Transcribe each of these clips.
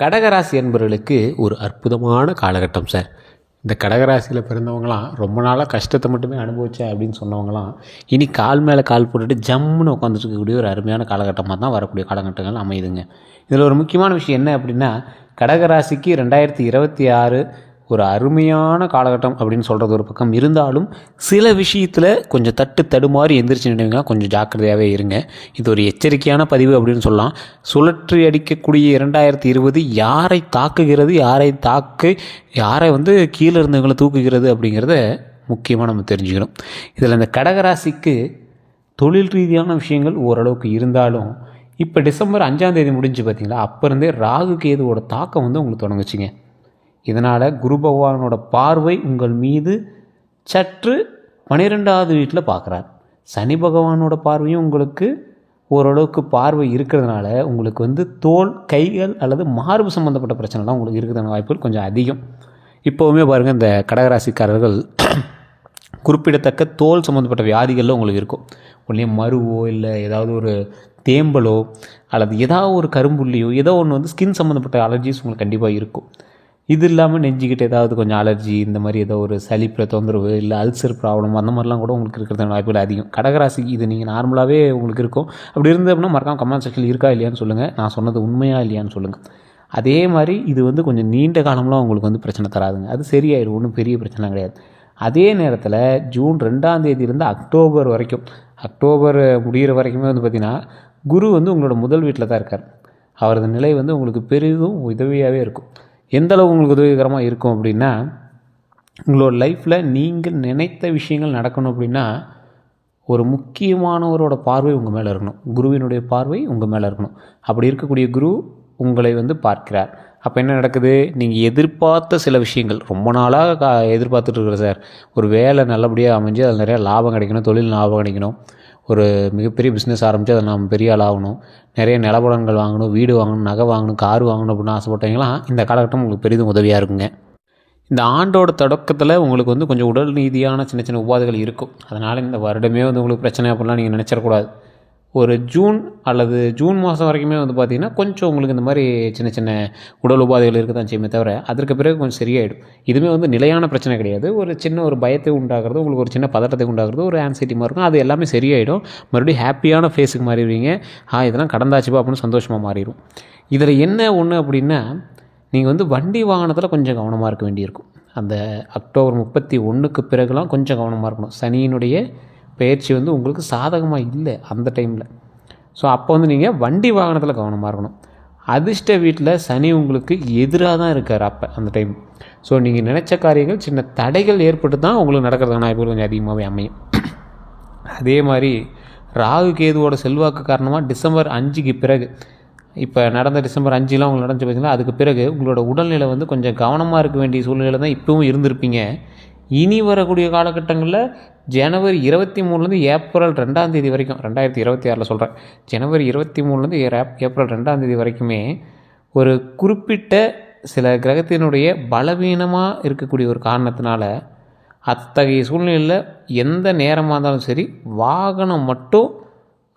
கடகராசி என்பவர்களுக்கு ஒரு அற்புதமான காலகட்டம் சார். இந்த கடகராசியில் பிறந்தவங்களாம் ரொம்ப நாளாக கஷ்டத்தை மட்டுமே அனுபவித்தேன் அப்படின்னு சொன்னவங்களாம் இனி கால் மேலே கால் போட்டுட்டு ஜம்முன்னு உட்காந்துட்டு இருக்கக்கூடிய ஒரு அருமையான காலகட்டமாக தான் வரக்கூடிய காலகட்டங்கள் அமையுதுங்க. இதில் ஒரு முக்கியமான விஷயம் என்ன அப்படின்னா, கடகராசிக்கு 2026 ஒரு அருமையான காலகட்டம் அப்படின்னு சொல்கிறது ஒரு பக்கம் இருந்தாலும், சில விஷயத்தில் கொஞ்சம் தடுமாறி எந்திரிச்சு நினைவீங்கன்னா கொஞ்சம் ஜாக்கிரதையாகவே இருங்க. இது ஒரு எச்சரிக்கையான பதிவு அப்படின்னு சொல்லலாம். சுழற்றி அடிக்கக்கூடிய 2020 யாரை தாக்குகிறது, யாரை கீழே இருந்தவங்களை தூக்குகிறது அப்படிங்கிறத முக்கியமாக நம்ம தெரிஞ்சுக்கணும். இதில் இந்த கடகராசிக்கு தொழில் ரீதியான விஷயங்கள் ஓரளவுக்கு இருந்தாலும், இப்போ டிசம்பர் 5ஆம் தேதி முடிஞ்சு பார்த்தீங்களா, அப்போ இருந்தே ராகு கேதுவோட தாக்கம் உங்களுக்கு தொடங்குச்சுங்க. இதனால் குரு பகவானோட பார்வை உங்கள் மீது சற்று 12வது வீட்டில் பார்க்குறார். சனி பகவானோட பார்வையும் உங்களுக்கு ஓரளவுக்கு பார்வை இருக்கிறதுனால உங்களுக்கு தோல், கைகள் அல்லது மார்பு சம்மந்தப்பட்ட பிரச்சனைலாம் உங்களுக்கு இருக்கிறதான வாய்ப்புகள் கொஞ்சம் அதிகம். இப்போவுமே பாருங்கள், இந்த கடகராசிக்காரர்கள் குறிப்பிடத்தக்க தோல் சம்மந்தப்பட்ட வியாதிகளில் உங்களுக்கு இருக்கும். ஒன்றே மருவோ இல்லை ஏதாவது ஒரு தேம்பலோ அல்லது ஏதாவது ஒரு கரும்புள்ளியோ ஏதோ ஒன்று ஸ்கின் சம்மந்தப்பட்ட அலர்ஜிஸ் உங்களுக்கு கண்டிப்பாக இருக்கும். இது இல்லாமல் நெஞ்சிக்கிட்ட ஏதாவது கொஞ்சம் அலர்ஜி, இந்த மாதிரி ஏதோ ஒரு சளிப்பில் தொந்தரவு இல்லை அல்சர் ப்ராப்ளம் அந்த மாதிரிலாம் கூட உங்களுக்கு இருக்கிறதான வாய்ப்புகள் அதிகம். கடகராசிக்கு இது நீங்கள் நார்மலாகவே உங்களுக்கு இருக்கும். அப்படி இருந்தது அப்படின்னா மறக்காமல் கமெண்ட் செக்ஷனில் இருக்கா இல்லையான்னு சொல்லுங்கள். நான் சொன்னது உண்மையாக இல்லையான்னு சொல்லுங்கள். அதே மாதிரி இது கொஞ்சம் நீண்ட காலம்லாம் உங்களுக்கு பிரச்சனை தராதுங்க. அது சரியாயிடும், ஒன்றும் பெரிய பிரச்சனை கிடையாது. அதே நேரத்தில் ஜூன் 2ஆம் தேதியிலேருந்து அக்டோபர் வரைக்கும், அக்டோபர் முடிகிற வரைக்குமே பார்த்திங்கன்னா குரு உங்களோட முதல் வீட்டில் தான் இருக்கார். அவரது நிலை உங்களுக்கு பெரிதும் உதவியாகவே இருக்கும். எந்தளவு உங்களுக்கு உதவிகரமாக இருக்கும் அப்படின்னா, உங்களோட லைஃப்பில் நீங்கள் நினைத்த விஷயங்கள் நடக்கணும் அப்படின்னா ஒரு முக்கியமானவரோட பார்வை உங்கள் மேலே இருக்கணும். குருவினுடைய பார்வை உங்கள் மேலே இருக்கணும். அப்படி இருக்கக்கூடிய குரு உங்களை பார்க்கிறார். அப்போ என்ன நடக்குது, நீங்கள் எதிர்பார்த்த சில விஷயங்கள் ரொம்ப நாளாக எதிர்பார்த்துட்டு இருக்கிற சார், ஒரு வேலை நல்லபடியாக அமைஞ்சு அதில் நிறையா லாபம் கிடைக்கணும், தொழில் லாபம் கிடைக்கணும், ஒரு மிகப்பெரிய பிஸ்னஸ் ஆரம்பித்து அதில் நம்ம பெரிய ஆள் ஆகணும், நிறைய நிலபலன்கள் வாங்கணும், வீடு வாங்கணும், நகை வாங்கணும், கார் வாங்கணும் அப்படின்னு ஆசைப்பட்டவங்களாம் இந்த காலகட்டம் உங்களுக்கு பெரிதும் உதவியாக இருக்குங்க. இந்த ஆண்டோட தொடக்கத்தில் உங்களுக்கு கொஞ்சம் உடல் ரீதியான சின்ன சின்ன உபாதைகள் இருக்கும். அதனால் இந்த வருடமே உங்களுக்கு பிரச்சனை அப்படிலாம் நீங்கள் நினச்சிடக்கூடாது. ஒரு ஜூன் மாதம் வரைக்குமே பார்த்திங்கன்னா கொஞ்சம் உங்களுக்கு இந்த மாதிரி சின்ன சின்ன உடல் உபாதைகள் இருக்க தான் செய்யுமே தவிர, அதற்கு பிறகு கொஞ்சம் சரியாயிடும். இதுவுமே நிலையான பிரச்சனை கிடையாது. ஒரு சின்ன ஒரு பயத்தை உண்டாகிறது, உங்களுக்கு ஒரு சின்ன பதட்டத்தை உண்டாகிறது, ஒரு ஆன்சைட்டி மாதிரி இருக்கும். அது எல்லாமே சரியாயிடும். மறுபடியும் ஹாப்பியான ஃபேஸுக்கு மாறிடுவீங்க. இதெல்லாம் கடந்தாச்சுப்பா அப்படின்னு சந்தோஷமாக மாறிடும். இதில் என்ன ஒன்று அப்படின்னா, நீங்கள் வண்டி வாகனத்தில் கொஞ்சம் கவனமாக இருக்க வேண்டியிருக்கும். அந்த அக்டோபர் 31க்கு பிறகுலாம் கொஞ்சம் கவனமாக இருக்கணும். சனியினுடைய பயிற்சி உங்களுக்கு சாதகமாக இல்லை அந்த டைமில். ஸோ அப்போ நீங்கள் வண்டி வாகனத்தில் கவனமாக இருக்கணும். அதிர்ஷ்ட வீட்டில் சனி உங்களுக்கு எதிராக தான் இருக்கார் அப்போ அந்த டைம். ஸோ நீங்கள் நினச்ச காரியங்கள் சின்ன தடைகள் ஏற்பட்டு தான் உங்களுக்கு நடக்கிறதுக்கான வாய்ப்புகள் கொஞ்சம் அதிகமாகவே அமையும். அதே மாதிரி ராகு கேதுவோட செல்வாக்கு காரணமாக டிசம்பர் 5க்கு பிறகு, இப்போ நடந்த டிசம்பர் 5லாம் உங்களுக்கு நடந்து பார்த்தீங்கன்னா, அதுக்கு பிறகு உங்களோட உடல்நிலை கொஞ்சம் கவனமாக இருக்க வேண்டிய சூழ்நிலை தான் இப்போவும் இருந்திருப்பீங்க. இனி வரக்கூடிய காலகட்டங்களில் ஜனவரி 23லேருந்து ஏப்ரல் 2ஆம் தேதி வரைக்கும், 2026 சொல்கிறேன், ஜனவரி 23லேருந்து ஏப்ரல் 2ஆம் தேதி வரைக்குமே ஒரு குறிப்பிட்ட சில கிரகத்தினுடைய பலவீனமாக இருக்கக்கூடிய ஒரு காரணத்தினால அத்தகைய சூழ்நிலையில் எந்த நேரமாக இருந்தாலும் சரி, வாகனம் மட்டும்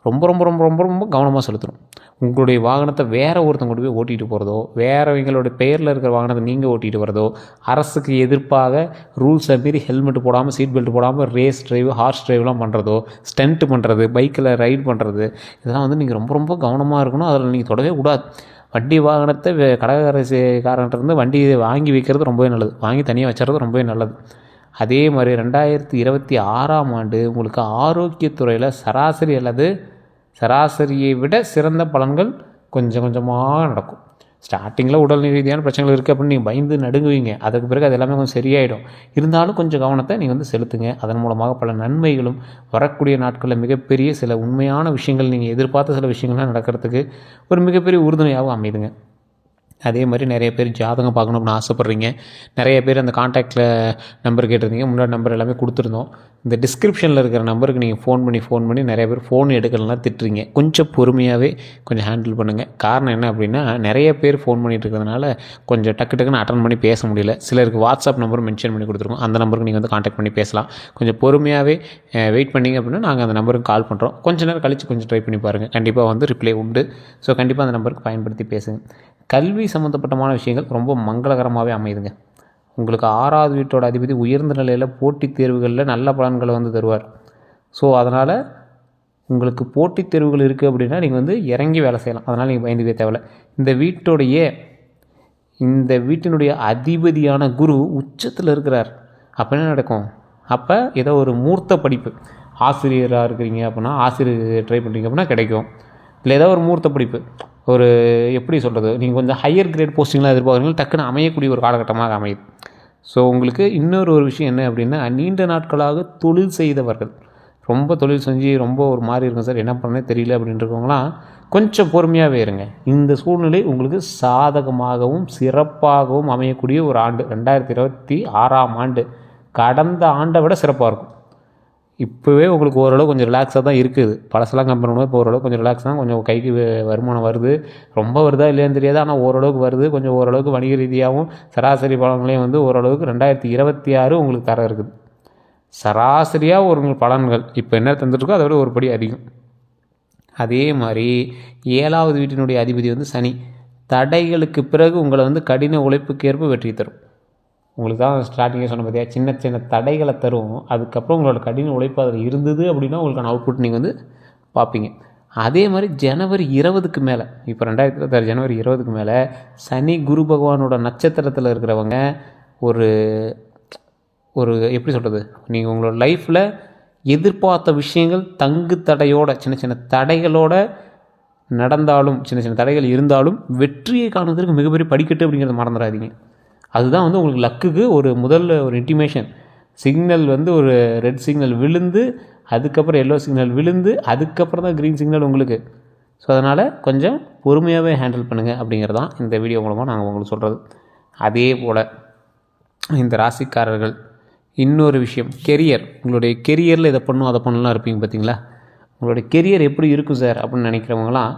ரொம்ப ரொம்ப ரொம்ப ரொம்ப ரொம்ப கவனமாக செலுத்தணும். உங்களுடைய வாகனத்தை வேறு ஒருத்தங்க கொண்டு போய் ஓட்டிகிட்டு போகிறதோ, வேறவங்களோட பெயரில் இருக்கிற வாகனத்தை நீங்கள் ஓட்டிகிட்டு வரதோ, அரசுக்கு எதிர்ப்பாக ரூல்ஸை மீறி ஹெல்மெட் போடாமல், சீட் பெல்ட் போடாமல் ரேஸ் டிரைவ், ஹார்ஸ் டிரைவ்லாம் பண்ணுறதோ, ஸ்டண்ட் பண்ணுறது, பைக்கில் ரைடு பண்ணுறது, இதெல்லாம் நீங்கள் ரொம்ப ரொம்ப கவனமாக இருக்கணும். அதில் நீங்கள் தொடவே கூடாது. வண்டி வாகனத்தை கடகராசிக்காரன்ட்டு வண்டியை வாங்கி வைக்கிறது ரொம்பவே நல்லது, வாங்கி தனியாக வச்சுறது ரொம்பவே நல்லது. அதே மாதிரி 2026ஆம் ஆண்டு உங்களுக்கு ஆரோக்கியத்துறையில் சராசரியை விட சிறந்த பலன்கள் கொஞ்சம் கொஞ்சமாக நடக்கும். ஸ்டார்டிங்கில் உடல் ரீதியான பிரச்சனைகள் இருக்குது அப்படின்னு நீங்கள் பயந்து நடுங்குவீங்க. அதுக்கு பிறகு அது எல்லாமே கொஞ்சம் சரியாயிடும். இருந்தாலும் கொஞ்சம் கவனத்தை நீங்கள் செலுத்துங்க. அதன் மூலமாக பல நன்மைகளும் வரக்கூடிய நாட்களில் மிகப்பெரிய சில உண்மையான விஷயங்கள், நீங்கள் எதிர்பார்த்த சில விஷயங்கள்லாம் நடக்கிறதுக்கு ஒரு மிகப்பெரிய உறுதுணையாகவும் அமைதுங்க. அதே மாதிரி நிறைய பேர் ஜாதகம் பார்க்கணும் அப்படின்னு ஆசைப்பட்றீங்க. நிறைய பேர் அந்த கான்டாக்டில் நம்பர் கேட்டிருந்தீங்க. முன்னாடி நம்பர் எல்லாமே கொடுத்துருந்தோம். இந்த டிஸ்கிரிப்ஷனில் இருக்கிற நம்பருக்கு நீங்கள் ஃபோன் பண்ணி நிறைய பேர் ஃபோன் எடுக்கலாம் திட்டுறீங்க. கொஞ்சம் பொறுமையாகவே கொஞ்சம் ஹேண்டில் பண்ணுங்கள். காரணம் என்ன அப்படின்னா, நிறைய பேர் ஃபோன் பண்ணிகிட்டு இருக்கிறதுனால கொஞ்சம் டக்குன்னு அட்டன் பண்ணி பேச முடியல. சிலருக்கு வாட்ஸ்அப் நம்பர் மென்ஷன் பண்ணி கொடுத்துருக்கோம். அந்த நம்பருக்கு நீங்கள் கான்டாக்ட் பண்ணி பேசலாம். கொஞ்சம் பொறுமையாகவே வெயிட் பண்ணிங்க அப்படின்னா நாங்கள் அந்த நம்பருக்கு கால் பண்ணுறோம். கொஞ்சம் நேரம் கழித்து கொஞ்சம் ட்ரை பண்ணி பாருங்கள். கண்டிப்பாக ரிப்ளை உண்டு. ஸோ கண்டிப்பாக அந்த நம்பருக்கு பயன்படுத்தி பேசுங்க. கல்வி சம்மந்தப்பட்டமான விஷயங்கள் ரொம்ப மங்களகரமாகவே அமையுதுங்க. உங்களுக்கு 6வது வீட்டோட அதிபதி உயர்ந்த நிலையில் போட்டித் தேர்வுகளில் நல்ல பலன்களை வந்து தருவார். ஸோ அதனால் உங்களுக்கு போட்டித் தேர்வுகள் இருக்குது அப்படின்னா நீங்கள் வந்து இறங்கி வேலை செய்யலாம். அதனால் நீங்கள் பயந்துக்கவே தேவையில்லை. இந்த வீட்டினுடைய அதிபதியான குரு உச்சத்தில் இருக்கிறார். அப்போ என்ன நடக்கும்? அப்போ ஏதோ ஒரு மூர்த்த படிப்பு, ஆசிரியராக இருக்கிறீங்க அப்படின்னா ஆசிரியர் ட்ரை பண்ணுறீங்க அப்படின்னா கிடைக்கும். இல்லை ஏதோ ஒரு மூர்த்த படிப்பு, ஒரு எப்படி சொல்கிறது, நீங்கள் கொஞ்சம் ஹையர் கிரேட் போஸ்டிங்லாம் எதிர்பார்க்குறீங்க, டக்குன்னு அமையக்கூடிய ஒரு காலகட்டமாக அமையுது. ஸோ உங்களுக்கு இன்னொரு விஷயம் என்ன அப்படின்னா, நீண்ட நாட்களாக தொழில் செய்தவர்கள், ரொம்ப தொழில் செஞ்சு ரொம்ப ஒரு மாதிரி இருக்கும் சார், என்ன பண்ணனே தெரியல அப்படின்றவங்களாம் கொஞ்சம் பொறுமையாகவே இருங்க. இந்த சூழ்நிலை உங்களுக்கு சாதகமாகவும் சிறப்பாகவும் அமையக்கூடிய ஒரு ஆண்டு 2026ஆம் ஆண்டு. கடந்த ஆண்டை விட சிறப்பாக இருக்கும். இப்போவே உங்களுக்கு ஓரளவு கொஞ்சம் ரிலாக்ஸாக தான் இருக்குது. பழசெல்லாம் கம்பேர் பண்ணும்போது இப்போ ஓரளவு கொஞ்சம் ரிலாக்ஸ் தான். கொஞ்சம் கைக்கு வருமானம் வருது. ரொம்ப வருதா இல்லையான்னு தெரியாது, ஆனால் ஓரளவுக்கு வருது. கொஞ்சம் ஓரளவுக்கு வணிக ரீதியாகவும் சராசரி பலன்களையும் வந்து ஓரளவுக்கு 2026 உங்களுக்கு தர இருக்குது. சராசரியாக ஒரு பலன்கள் இப்போ என்ன தந்துட்டுருக்கோ அதை விட ஒரு படி அதிகம். அதே மாதிரி 7வது வீட்டினுடைய அதிபதி வந்து சனி. தடைகளுக்கு பிறகு உங்களை வந்து கடின உழைப்புக்கேற்ப வெற்றி தரும். உங்களுக்கு தான் ஸ்டார்டிங்கே சொன்ன பார்த்தியா, சின்ன சின்ன தடைகளை தரும். அதுக்கப்புறம் உங்களோட கடின உழைப்பு அதில் இருந்தது அப்படின்னா உங்களுக்கான அவுட்புட் நீங்கள் வந்து பார்ப்பீங்க. அதே மாதிரி ஜனவரி 20க்கு மேலே, இப்போ 2026 ஜனவரி 20க்கு மேலே சனி குரு பகவானோட நட்சத்திரத்தில் இருக்கிறவங்க ஒரு எப்படி சொல்கிறது, நீங்கள் உங்களோட லைஃப்பில் எதிர்பார்த்த விஷயங்கள் தங்கு தடையோட, சின்ன சின்ன தடைகளோடு நடந்தாலும், சின்ன சின்ன தடைகள் இருந்தாலும் வெற்றியை காணுவதற்கு மிகப்பெரிய படிக்கட்டு அப்படிங்கிறத மறந்துடாதீங்க. அதுதான் வந்து உங்களுக்கு லக்குக்கு முதல்ல ஒரு இன்டிமேஷன் சிக்னல் வந்து ஒரு ரெட் சிக்னல் விழுந்து, அதுக்கப்புறம் எல்லோ சிக்னல் விழுந்து, அதுக்கப்புறம் தான் க்ரீன் சிக்னல் உங்களுக்கு. ஸோ அதனால் கொஞ்சம் பொறுமையாகவே ஹேண்டில் பண்ணுங்கள் அப்படிங்கிறது தான் இந்த வீடியோ மூலமாக நாங்கள் உங்களுக்கு சொல்கிறது. அதே போல் இந்த ராசிக்காரர்கள் இன்னொரு விஷயம், கெரியர். உங்களுடைய கெரியரில் இதை பண்ணும் அதை பண்ணலாம் இருப்பீங்க பார்த்தீங்களா. உங்களுடைய கெரியர் எப்படி இருக்கும் சார் அப்படின்னு நினைக்கிறவங்களாம்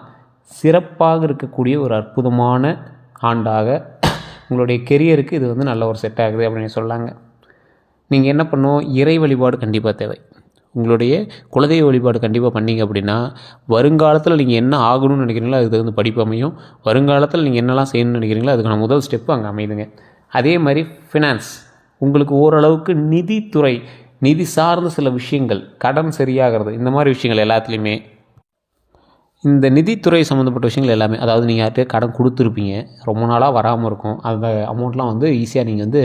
சிறப்பாக இருக்கக்கூடிய ஒரு அற்புதமான ஆண்டாக உங்களுடைய கெரியருக்கு இது வந்து நல்ல ஒரு செட் ஆகுது அப்படின்னு சொல்லாங்க. நீங்கள் என்ன பண்ணணும், இறை வழிபாடு கண்டிப்பாக தேவை. உங்களுடைய குலதெய்வ வழிபாடு கண்டிப்பாக பண்ணிங்க அப்படின்னா வருங்காலத்தில் நீங்கள் என்ன ஆகணும்னு நினைக்கிறீங்களோ அதுக்கு வந்து படிப்பு அமையும். வருங்காலத்தில் நீங்கள் என்னெல்லாம் செய்யணும்னு நினைக்கிறீங்களோ அதுக்கான முதல் ஸ்டெப்பு அங்கே அமையுதுங்க. அதே மாதிரி ஃபினான்ஸ், உங்களுக்கு ஓரளவுக்கு நிதித்துறை, நிதி சார்ந்த சில விஷயங்கள், கடன் சரியாகிறது, இந்த மாதிரி விஷயங்கள் எல்லாத்துலேயுமே, இந்த நிதித்துறை சம்மந்தப்பட்ட விஷயங்கள் எல்லாமே, அதாவது நீங்கள் யார்கிட்ட கடன் கொடுத்துருப்பீங்க, ரொம்ப நாளாக வராமல் இருக்கும், அந்த அமௌண்ட்லாம் வந்து ஈஸியாக நீங்கள் வந்து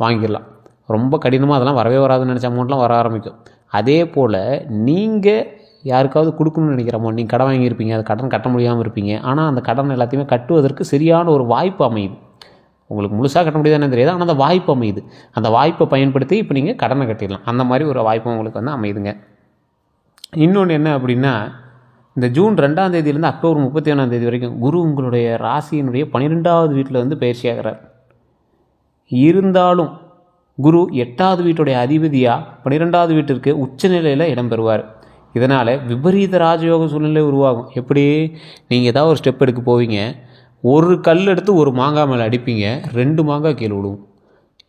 வாங்கிடலாம். ரொம்ப கடினமாக அதெல்லாம் வரவே வராதுன்னு நினச்ச அமௌண்ட்லாம் வர ஆரம்பிக்கும். அதே போல் நீங்கள் யாருக்காவது கொடுக்கணும்னு நினைக்கிற அமௌண்ட், நீங்கள் கடன் வாங்கியிருப்பீங்க, அது கடன் கட்ட முடியாமல் இருப்பீங்க, ஆனால் அந்த கடன் எல்லாத்தையுமே கட்டுவதற்கு சரியான ஒரு வாய்ப்பு அமையுது. உங்களுக்கு முழுசாக கட்ட முடியாதுன்னு தெரியாது, ஆனால் அந்த வாய்ப்பு அமையுது. அந்த வாய்ப்பை பயன்படுத்தி இப்போ நீங்கள் கடனை கட்டிடலாம். அந்த மாதிரி ஒரு வாய்ப்பு உங்களுக்கு வந்து அமையுதுங்க. இன்னொன்று என்ன அப்படின்னா, இந்த ஜூன் 2ஆம் தேதியிலேருந்து அக்டோபர் 31ஆம் தேதி வரைக்கும் குரு உங்களுடைய ராசியினுடைய 12வது வீட்டில் வந்து பயிற்சியாகிறார். இருந்தாலும் குரு 8வது வீட்டுடைய அதிபதியாக 12வது வீட்டிற்கு உச்சநிலையில் இடம்பெறுவார். இதனால் விபரீத ராஜயோக சூழ்நிலை உருவாகும். எப்படி, நீங்கள் ஏதாவது ஒரு ஸ்டெப் எடுக்க போவீங்க, ஒரு கல் எடுத்து ஒரு மாங்காய் மேலே அடிப்பீங்க, 2 மாங்காய் கீழே விழுவும்.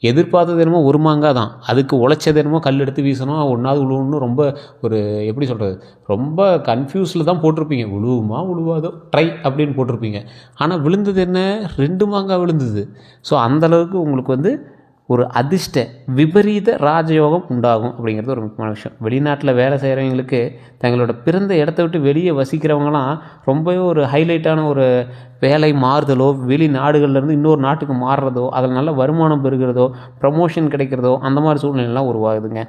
எதிர்பார்த்தது என்னமோ ஒரு மாங்காய் தான், அதுக்கு உழைச்சது என்னமோ கல் எடுத்து வீசணும், ஒன்றாவது விழுவுன்னு ரொம்ப ஒரு எப்படி சொல்கிறது, ரொம்ப கன்ஃபியூஸில் தான் போட்டிருப்பீங்க. விழுவுமா விழுவாதோ ட்ரை அப்படின்னு போட்டிருப்பீங்க. ஆனால் விழுந்தது என்ன, 2 மாங்காய் விழுந்தது. ஸோ அந்தளவுக்கு உங்களுக்கு வந்து ஒரு அதிர்ஷ்ட விபரீத ராஜயோகம் உண்டாகும் அப்படிங்கிறது ஒரு முக்கியமான விஷயம். வெளிநாட்டில் வேலை செய்கிறவங்களுக்கு தங்களோட பிறந்த இடத்த விட்டு வெளியே வசிக்கிறவங்களாம் ரொம்பவே ஒரு ஹைலைட்டான ஒரு வேலை மாறுதலோ, வெளிநாடுகள்லேருந்து இன்னொரு நாட்டுக்கு மாறுறதோ, அதில் நல்ல வருமானம் பெறுகிறதோ, ப்ரமோஷன் கிடைக்கிறதோ, அந்த மாதிரி சூழ்நிலைலாம் உருவாகுதுங்க.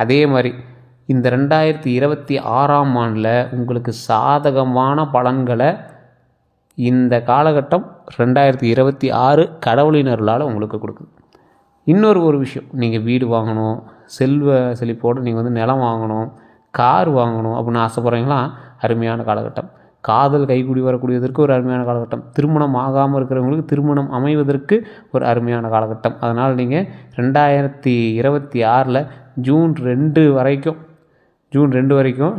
அதே மாதிரி இந்த 2026ஆம் ஆண்டில் உங்களுக்கு சாதகமான பலன்களை இந்த காலகட்டம் 2026 கடவுளின் அருளால் உங்களுக்கு கொடுக்குது. இன்னொரு விஷயம், நீங்கள் வீடு வாங்கணும், செல்வ செழிப்போடு நீங்கள் வந்து நிலம் வாங்கணும், கார் வாங்கணும் அப்படின்னு ஆசைப்படுறீங்களா, அருமையான காலகட்டம். காதல் கைகூடி வரக்கூடியதற்கு ஒரு அருமையான காலகட்டம். திருமணம் ஆகாமல் இருக்கிறவங்களுக்கு திருமணம் அமைவதற்கு ஒரு அருமையான காலகட்டம். அதனால் நீங்கள் 2026 ஜூன் 2 வரைக்கும்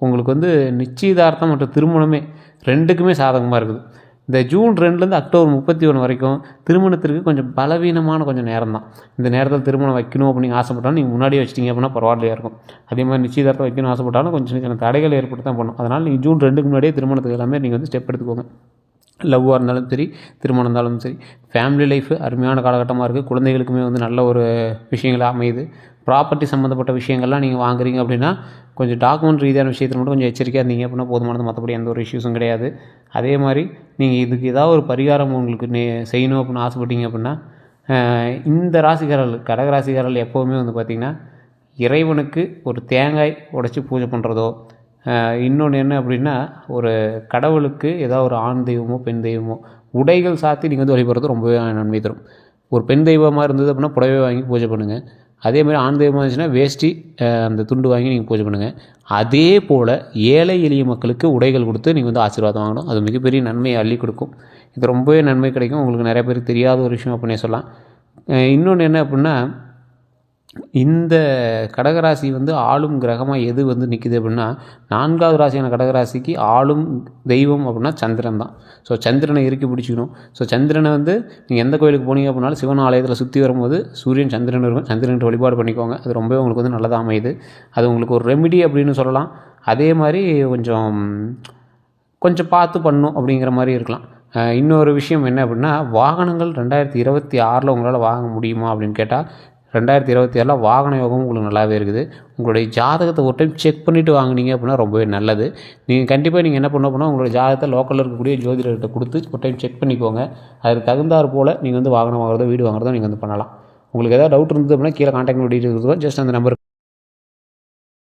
உங்களுக்கு வந்து நிச்சயதார்த்தம் மற்றும் திருமணமே 2க்குமே சாதகமாக இருக்குது. இந்த ஜூன் 2லேருந்து அக்டோபர் 31 வரைக்கும் திருமணத்திற்கு கொஞ்சம் பலவீனமான கொஞ்சம் நேரம் தான். இந்த நேரத்தில் திருமணம் வைக்கணும் அப்படின்னு ஆசைப்பட்டாலும் நீங்கள் முன்னாடியே வச்சிட்டிங்க அப்படின்னா பரவாயில்லையா இருக்கும். அதே மாதிரி நிச்சயதார்த்தம் வைக்கணும் ஆசைப்பட்டாலும் கொஞ்சம் சின்ன தடைகள் ஏற்பட்டு தான் பண்ணணும். அதனால் நீங்கள் ஜூன் 2க்கு முன்னாடியே திருமணத்துக்கு எல்லாமே நீங்கள் வந்து ஸ்டெப் எடுத்துக்கோங்க. லவ்வாக இருந்தாலும் சரி, திருமணம் இருந்தாலும் சரி, ஃபேமிலி லைஃபு அருமையான காலகட்டமாக இருக்குது. குழந்தைகளுக்குமே வந்து நல்ல ஒரு விஷயங்களா அமையுது. ப்ராப்பர்ட்டி சம்மந்தப்பட்ட விஷயங்கள்லாம் நீங்கள் வாங்குறீங்க அப்படின்னா கொஞ்சம் டாக்குமெண்ட் ரீதியான விஷயத்தில் மட்டும் கொஞ்சம் எச்சரிக்கையாக இருந்தீங்க அப்படின்னா போதுமானது. மற்றபடி எந்த ஒரு இஷ்யூஸும் கிடையாது. அதே மாதிரி நீங்கள் இதுக்கு ஏதாவது ஒரு பரிகாரம் உங்களுக்கு செய்யணும் அப்படின்னு ஆசைப்பட்டீங்க அப்படின்னா இந்த ராசிக்காரர்கள் கடகராசிக்காரர்கள் எப்போவுமே வந்து பார்த்திங்கன்னா இறைவனுக்கு ஒரு தேங்காய் உடைச்சி பூஜை பண்ணுறதோ, இன்னொன்று என்ன அப்படின்னா ஒரு கடவுளுக்கு ஏதாவது ஒரு ஆண் தெய்வமோ பெண் தெய்வமோ உடைகள் சாத்தி நீங்கள் வந்து வழிபடுறது ரொம்பவே நன்மை தரும். ஒரு பெண் தெய்வமாக இருந்தது அப்படின்னா புடவை வாங்கி பூஜை பண்ணுங்கள். அதேமாதிரி ஆண் தெய்வமாக இருந்துச்சுன்னா வேஷ்டி அந்த துண்டு வாங்கி நீங்கள் பூஜை பண்ணுங்கள். அதே போல் ஏழை எளிய மக்களுக்கு உடைகள் கொடுத்து நீங்கள் வந்து ஆசீர்வாதம் வாங்கணும். அது மிகப்பெரிய நன்மையை அள்ளி கொடுக்கும். இது ரொம்பவே நன்மை கிடைக்கும். உங்களுக்கு நிறைய பேருக்கு தெரியாத ஒரு விஷயம் அப்படின்னே சொல்லலாம். இன்னொன்று என்ன அப்படின்னா இந்த கடகராசி வந்து ஆளும் கிரகமாக எது வந்து நிற்குது அப்படின்னா 4வது ராசியான கடகராசிக்கு ஆளும் தெய்வம் அப்படின்னா சந்திரன் தான். ஸோ சந்திரனை இறுக்கி பிடிச்சிக்கணும். ஸோ சந்திரனை வந்து நீங்கள் எந்த கோயிலுக்கு போனீங்க அப்படின்னாலும் சிவன் ஆலயத்தில் சுற்றி வரும்போது சூரியன் சந்திரன் இருக்கும். சந்திரன்ட்டு வழிபாடு பண்ணிக்கோங்க. அது ரொம்பவே உங்களுக்கு வந்து நல்லதாக அமையுது. அது உங்களுக்கு ஒரு ரெமிடி அப்படின்னு சொல்லலாம். அதே மாதிரி கொஞ்சம் பார்த்து பண்ணணும் அப்படிங்கிற மாதிரி இருக்கலாம். இன்னொரு விஷயம் என்ன அப்படின்னா வாகனங்கள் 2026 உங்களால் வாங்க முடியுமா அப்படின்னு கேட்டால் 2026 வாகன யோகம் உங்களுக்கு நல்லாவே இருக்குது. உங்களுடைய ஜாதகத்தை ஒரு டைம் செக் பண்ணிவிட்டு வாங்கினீங்க அப்படின்னா ரொம்பவே நல்லது. நீங்கள் கண்டிப்பாக நீங்கள் என்ன பண்ண அப்படின்னா உங்களுடைய ஜாதகத்தை லோக்கலில் இருக்கக்கூடிய ஜோதிடர்கிட்ட கொடுத்து ஒரு டைம் செக் பண்ணிக்கோங்க. அதுக்கு தகுந்தாற் போல் நீங்கள் வந்து வாகனம் வாங்குறதோ வீடு வாங்குறதோ நீங்கள் வந்து பண்ணலாம். உங்களுக்கு ஏதாவது டவுட் இருந்தது அப்படின்னா கீழே கான்டாக்ட் டீட்டெயில்ஸ் ஜஸ்ட் அந்த நம்பருக்கு